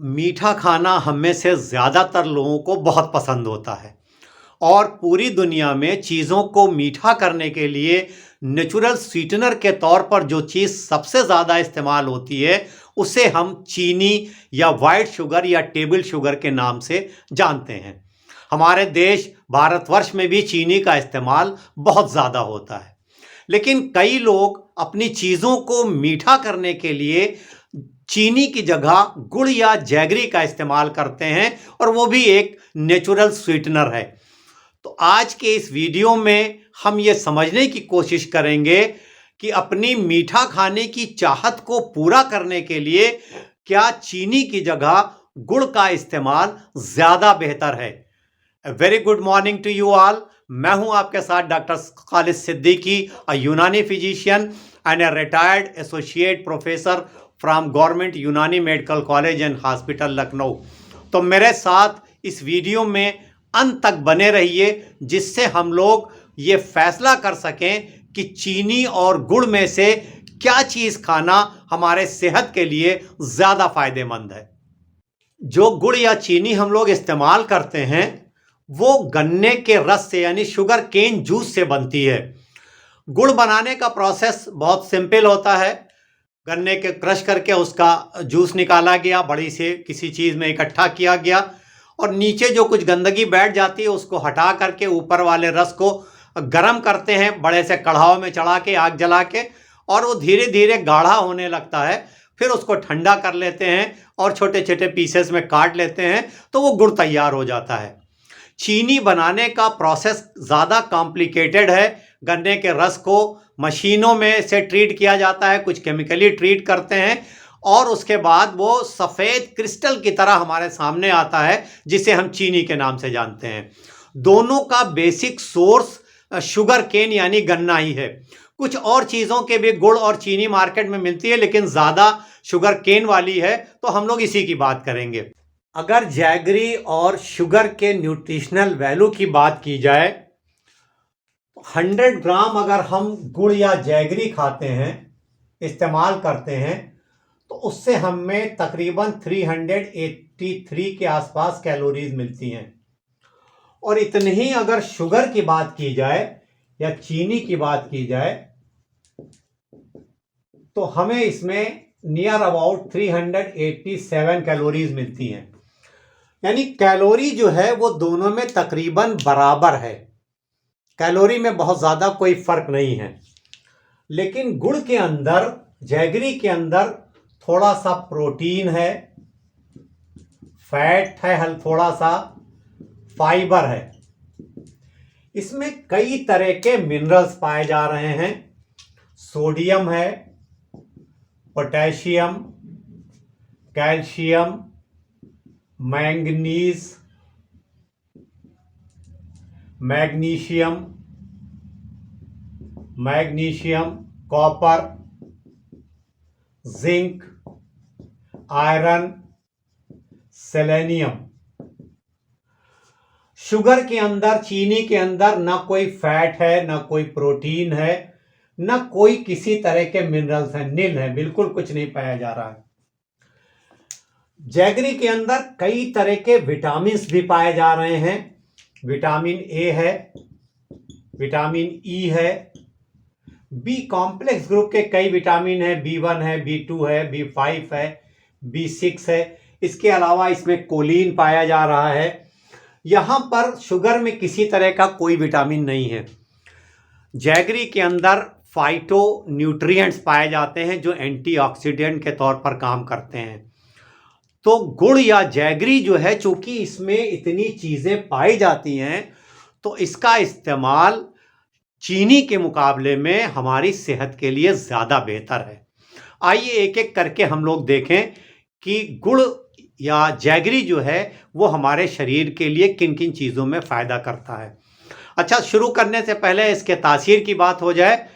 मीठा खाना हम में से ज़्यादातर लोगों को बहुत पसंद होता है और पूरी दुनिया में चीज़ों को मीठा करने के लिए नेचुरल स्वीटनर के तौर पर जो चीज़ सबसे ज़्यादा इस्तेमाल होती है उसे हम चीनी या वाइट शुगर या टेबल शुगर के नाम से जानते हैं। हमारे देश भारतवर्ष में भी चीनी का इस्तेमाल बहुत ज़्यादा होता है, लेकिन कई लोग अपनी चीज़ों को मीठा करने के लिए चीनी की जगह गुड़ या जैगरी का इस्तेमाल करते हैं और वो भी एक नेचुरल स्वीटनर है। तो आज के इस वीडियो में हम ये समझने की कोशिश करेंगे कि अपनी मीठा खाने की चाहत को पूरा करने के लिए क्या चीनी की जगह गुड़ का इस्तेमाल ज़्यादा बेहतर है। Very good morning to you all. मैं हूं आपके साथ doctor Khalid Siddiqui, a Unani physician and a retired associate professor from government Unani medical college and hospital Lucknow. तो मेरे साथ इस वीडियो में अंत तक बने रहिए, जिससे हम लोग ये फैसला कर सकें कि चीनी और गुड़ में से क्या चीज़ खाना हमारे सेहत के लिए ज़्यादा फायदेमंद है। जो गुड़ या चीनी हम लोग इस्तेमाल करते हैं वो गन्ने के रस से यानी शुगर केन जूस से बनती है। गुड़ बनाने का प्रोसेस बहुत सिंपल होता है। गन्ने के क्रश करके उसका जूस निकाला गया, बड़ी से किसी चीज़ में इकट्ठा किया गया और नीचे जो कुछ गंदगी बैठ जाती है उसको हटा करके ऊपर वाले रस को गर्म करते हैं, बड़े से कढ़ाव में चढ़ा के आग जला के, और वो धीरे धीरे गाढ़ा होने लगता है। फिर उसको ठंडा कर लेते हैं और छोटे छोटे पीसेस में काट लेते हैं, तो वो गुड़ तैयार हो जाता है। चीनी बनाने का प्रोसेस ज़्यादा कॉम्प्लिकेटेड है। गन्ने के रस को मशीनों में से ट्रीट किया जाता है, कुछ केमिकली ट्रीट करते हैं और उसके बाद वो सफ़ेद क्रिस्टल की तरह हमारे सामने आता है, जिसे हम चीनी के नाम से जानते हैं। दोनों का बेसिक सोर्स शुगर केन यानी गन्ना ही है। कुछ और चीज़ों के भी गुड़ और चीनी मार्केट में मिलती है, लेकिन ज़्यादा शुगर केन वाली है, तो हम लोग इसी की बात करेंगे। अगर जैगरी और शुगर के न्यूट्रिशनल वैल्यू की बात की जाए, 100 ग्राम अगर हम गुड़ या जैगरी खाते हैं, इस्तेमाल करते हैं, तो उससे हमें तकरीबन 383 के आसपास कैलोरीज मिलती हैं। और इतनी ही अगर शुगर की बात की जाए या चीनी की बात की जाए तो हमें इसमें नियर अबाउट 387 कैलोरीज मिलती हैं। यानी कैलोरी जो है वो दोनों में तकरीबन बराबर है, कैलोरी में बहुत ज़्यादा कोई फ़र्क नहीं है। लेकिन गुड़ के अंदर, जैगरी के अंदर थोड़ा सा प्रोटीन है, फैट है, थोड़ा सा फाइबर है। इसमें कई तरह के मिनरल्स पाए जा रहे हैं। सोडियम है, potassium, calcium, manganese, magnesium, copper, zinc, iron, selenium. Sugar के अंदर, चीनी के अंदर ना कोई फैट है, ना कोई प्रोटीन है, ना कोई किसी तरह के मिनरल्स हैं, नील है, बिल्कुल कुछ नहीं पाया जा रहा है। जैगरी के अंदर कई तरह के विटामिन भी पाए जा रहे हैं। विटामिन ए है, विटामिन ई है, बी कॉम्प्लेक्स ग्रुप के कई विटामिन है, B1 है, B2 है, B5 है, B6 है। इसके अलावा इसमें कोलिन पाया जा रहा है। यहाँ पर शुगर में किसी तरह का कोई विटामिन नहीं है। जैगरी के अंदर फाइटो न्यूट्रिएंट्स पाए जाते हैं जो एंटीऑक्सीडेंट के तौर पर काम करते हैं। तो गुड़ या जैगरी जो है, चूंकि इसमें इतनी चीज़ें पाई जाती हैं, तो इसका इस्तेमाल चीनी के मुकाबले में हमारी सेहत के लिए ज़्यादा बेहतर है। आइए एक एक करके हम लोग देखें कि गुड़ या जैगरी जो है वो हमारे शरीर के लिए किन किन चीज़ों में फ़ायदा करता है। अच्छा, शुरू करने से पहले इसके तासीर की बात हो जाए।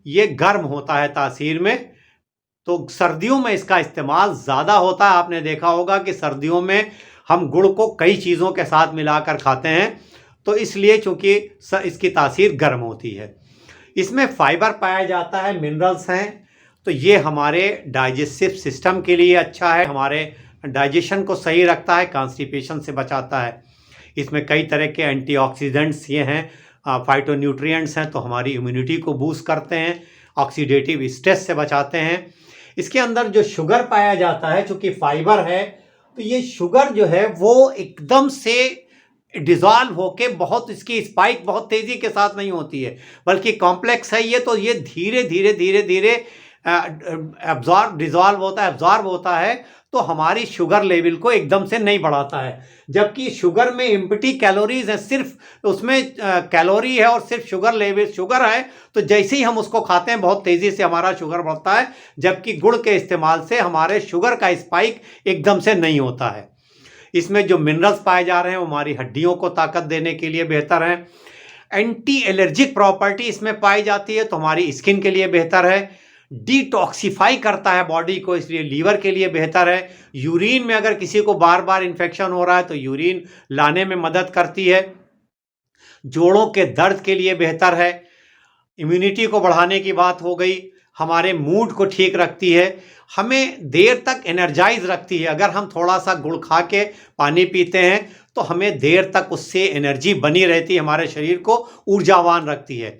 ये गर्म होता है तासीर में, तो सर्दियों में इसका इस्तेमाल ज़्यादा होता है। आपने देखा होगा कि सर्दियों में हम गुड़ को कई चीज़ों के साथ मिलाकर खाते हैं, तो इसलिए चूँकि इसकी तासीर गर्म होती है। इसमें फाइबर पाया जाता है, मिनरल्स हैं, तो ये हमारे डाइजेस्टिव सिस्टम के लिए अच्छा है, हमारे डाइजेशन को सही रखता है, कॉन्स्टिपेशन से बचाता है। इसमें कई तरह के एंटीऑक्सीडेंट्स ये हैं, फाइटोन्यूट्रिएंट्स हैं, तो हमारी इम्यूनिटी को बूस्ट करते हैं, ऑक्सीडेटिव स्ट्रेस से बचाते हैं। इसके अंदर जो शुगर पाया जाता है, चूँकि फाइबर है, तो ये शुगर जो है वो एकदम से डिज़ोल्व होके बहुत, इसकी स्पाइक बहुत तेज़ी के साथ नहीं होती है, बल्कि कॉम्प्लेक्स है ये, तो ये धीरे धीरे धीरे धीरे एब्जॉर्ब होता है, तो हमारी शुगर लेवल को एकदम से नहीं बढ़ाता है। जबकि शुगर में एम्प्टी कैलोरीज है, सिर्फ उसमें कैलोरी है और सिर्फ शुगर लेवल शुगर है, तो जैसे ही हम उसको खाते हैं बहुत तेज़ी से हमारा शुगर बढ़ता है, जबकि गुड़ के इस्तेमाल से हमारे शुगर का स्पाइक एकदम से नहीं होता है। इसमें जो मिनरल्स पाए जा रहे हैं वो हमारी हड्डियों को ताकत देने के लिए बेहतर हैं। एंटी एलर्जिक प्रॉपर्टी इसमें पाई जाती है, तो हमारी स्किन के लिए बेहतर है। डिटॉक्सिफाई करता है बॉडी को, इसलिए लीवर के लिए बेहतर है। यूरिन में अगर किसी को बार बार इन्फेक्शन हो रहा है तो यूरिन लाने में मदद करती है। जोड़ों के दर्द के लिए बेहतर है। इम्यूनिटी को बढ़ाने की बात हो गई, हमारे मूड को ठीक रखती है, हमें देर तक एनर्जाइज रखती है। अगर हम थोड़ा सा गुड़ खा के पानी पीते हैं तो हमें देर तक उससे एनर्जी बनी रहती है, हमारे शरीर को ऊर्जावान रखती है।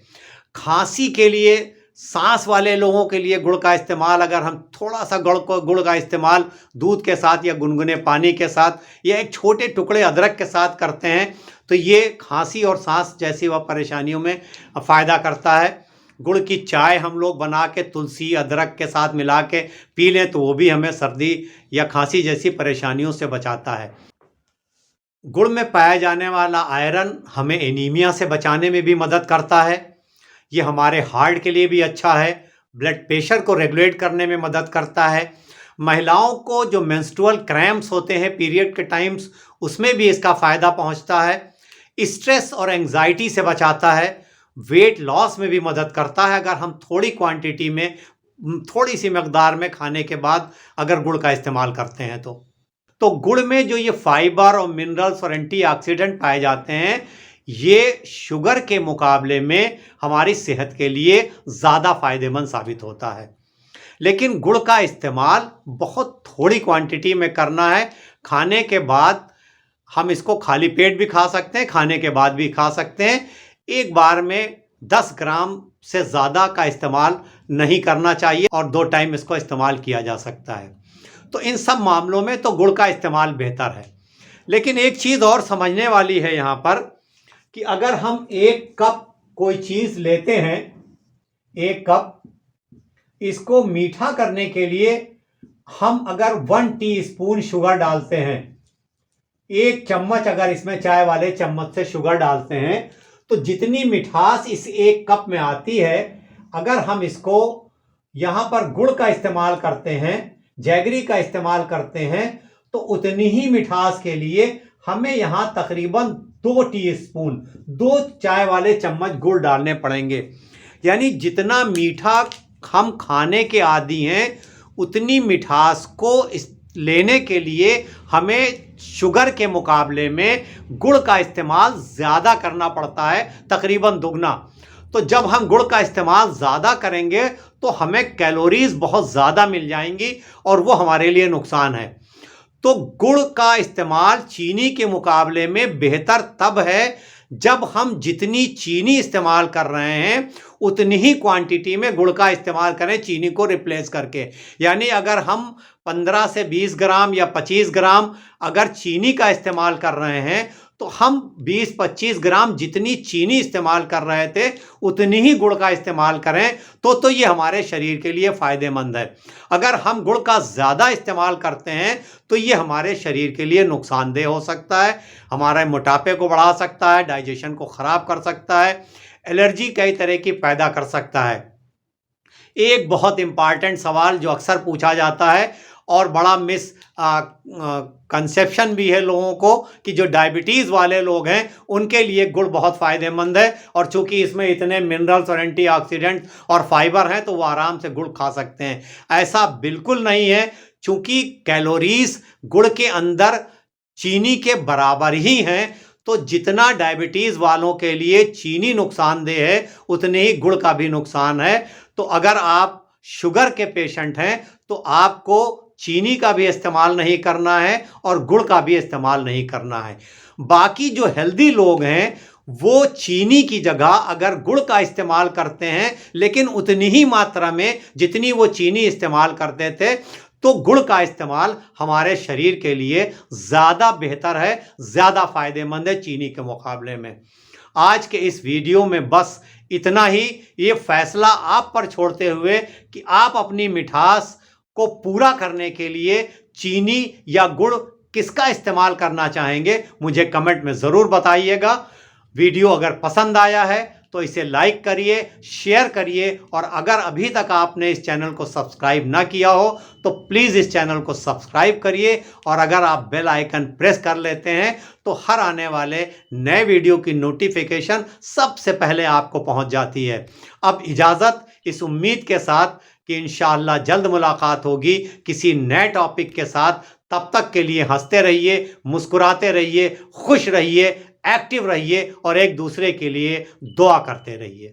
खांसी के लिए, सांस वाले लोगों के लिए गुड़ का इस्तेमाल, अगर हम थोड़ा सा गुड़ का इस्तेमाल दूध के साथ या गुनगुने पानी के साथ या एक छोटे टुकड़े अदरक के साथ करते हैं तो ये खांसी और सांस जैसी वह परेशानियों में फ़ायदा करता है। गुड़ की चाय हम लोग बना के तुलसी अदरक के साथ मिला के पी लें तो वो भी हमें सर्दी या खांसी जैसी परेशानियों से बचाता है। गुड़ में पाया जाने वाला आयरन हमें एनीमिया से बचाने में भी मदद करता है। ये हमारे हार्ट के लिए भी अच्छा है, ब्लड प्रेशर को रेगुलेट करने में मदद करता है। महिलाओं को जो मेंस्ट्रुअल क्रैम्प्स होते हैं पीरियड के टाइम्स, उसमें भी इसका फ़ायदा पहुंचता है। स्ट्रेस और एंग्जाइटी से बचाता है। वेट लॉस में भी मदद करता है, अगर हम थोड़ी क्वांटिटी में, थोड़ी सी मकदार में खाने के बाद अगर गुड़ का इस्तेमाल करते हैं तो गुड़ में जो ये फाइबर और मिनरल्स और एंटीऑक्सीडेंट पाए जाते हैं, ये शुगर के मुकाबले में हमारी सेहत के लिए ज़्यादा फायदेमंद साबित होता है। लेकिन गुड़ का इस्तेमाल बहुत थोड़ी क्वांटिटी में करना है। खाने के बाद हम इसको खाली पेट भी खा सकते हैं, खाने के बाद भी खा सकते हैं। एक बार में 10 ग्राम से ज़्यादा का इस्तेमाल नहीं करना चाहिए और 2 टाइम इसको इस्तेमाल किया जा सकता है। तो इन सब मामलों में तो गुड़ का इस्तेमाल बेहतर है। लेकिन एक चीज़ और समझने वाली है यहाँ पर कि अगर हम 1 कप कोई चीज़ लेते हैं, 1 कप, इसको मीठा करने के लिए हम अगर 1 टीस्पून शुगर डालते हैं, 1 चम्मच अगर इसमें चाय वाले चम्मच से शुगर डालते हैं, तो जितनी मिठास इस 1 कप में आती है, अगर हम इसको यहाँ पर गुड़ का इस्तेमाल करते हैं, जैगरी का इस्तेमाल करते हैं, तो उतनी ही मिठास के लिए हमें यहाँ तकरीबन 2 टीस्पून, 2 चाय वाले चम्मच गुड़ डालने पड़ेंगे। यानी जितना मीठा हम खाने के आदी हैं, उतनी मिठास को लेने के लिए हमें शुगर के मुकाबले में गुड़ का इस्तेमाल ज़्यादा करना पड़ता है, तकरीबन दुगना। तो जब हम गुड़ का इस्तेमाल ज़्यादा करेंगे तो हमें कैलोरीज बहुत ज़्यादा मिल जाएंगी और वो हमारे लिए नुकसान है। तो गुड़ का इस्तेमाल चीनी के मुकाबले में बेहतर तब है जब हम जितनी चीनी इस्तेमाल कर रहे हैं उतनी ही क्वांटिटी में गुड़ का इस्तेमाल करें, चीनी को रिप्लेस करके। यानी अगर हम 15 से 20 ग्राम या 25 ग्राम अगर चीनी का इस्तेमाल कर रहे हैं, तो हम 20-25 ग्राम जितनी चीनी इस्तेमाल कर रहे थे उतनी ही गुड़ का इस्तेमाल करें तो ये हमारे शरीर के लिए फ़ायदेमंद है। अगर हम गुड़ का ज़्यादा इस्तेमाल करते हैं तो ये हमारे शरीर के लिए नुकसानदेह हो सकता है, हमारे मोटापे को बढ़ा सकता है, डाइजेशन को ख़राब कर सकता है, एलर्जी कई तरह की पैदा कर सकता है। एक बहुत इम्पॉर्टेंट सवाल जो अक्सर पूछा जाता है और बड़ा कंसेप्शन भी है लोगों को कि जो डायबिटीज़ वाले लोग हैं उनके लिए गुड़ बहुत फ़ायदेमंद है, और चूंकि इसमें इतने मिनरल्स और एंटीऑक्सीडेंट और फाइबर हैं तो वो आराम से गुड़ खा सकते हैं। ऐसा बिल्कुल नहीं है, चूंकि कैलोरीज गुड़ के अंदर चीनी के बराबर ही हैं, तो जितना डायबिटीज़ वालों के लिए चीनी नुकसानदेह है उतने ही गुड़ का भी नुकसान है। तो अगर आप शुगर के पेशेंट हैं तो आपको चीनी का भी इस्तेमाल नहीं करना है और गुड़ का भी इस्तेमाल नहीं करना है। बाकी जो हेल्दी लोग हैं वो चीनी की जगह अगर गुड़ का इस्तेमाल करते हैं, लेकिन उतनी ही मात्रा में जितनी वो चीनी इस्तेमाल करते थे, तो गुड़ का इस्तेमाल हमारे शरीर के लिए ज़्यादा बेहतर है, ज़्यादा फायदेमंद है चीनी के मुकाबले में। आज के इस वीडियो में बस इतना ही। ये फैसला आप पर छोड़ते हुए कि आप अपनी मिठास को पूरा करने के लिए चीनी या गुड़ किसका इस्तेमाल करना चाहेंगे, मुझे कमेंट में ज़रूर बताइएगा। वीडियो अगर पसंद आया है तो इसे लाइक करिए, शेयर करिए, और अगर अभी तक आपने इस चैनल को सब्सक्राइब ना किया हो तो प्लीज़ इस चैनल को सब्सक्राइब करिए। और अगर आप बेल आइकन प्रेस कर लेते हैं तो हर आने वाले नए वीडियो की नोटिफिकेशन सबसे पहले आपको पहुंच जाती है। अब इजाज़त, इस उम्मीद के साथ कि इंशाअल्लाह जल्द मुलाकात होगी किसी नए टॉपिक के साथ। तब तक के लिए हंसते रहिए, मुस्कुराते रहिए, खुश रहिए, एक्टिव रहिए और एक दूसरे के लिए दुआ करते रहिए।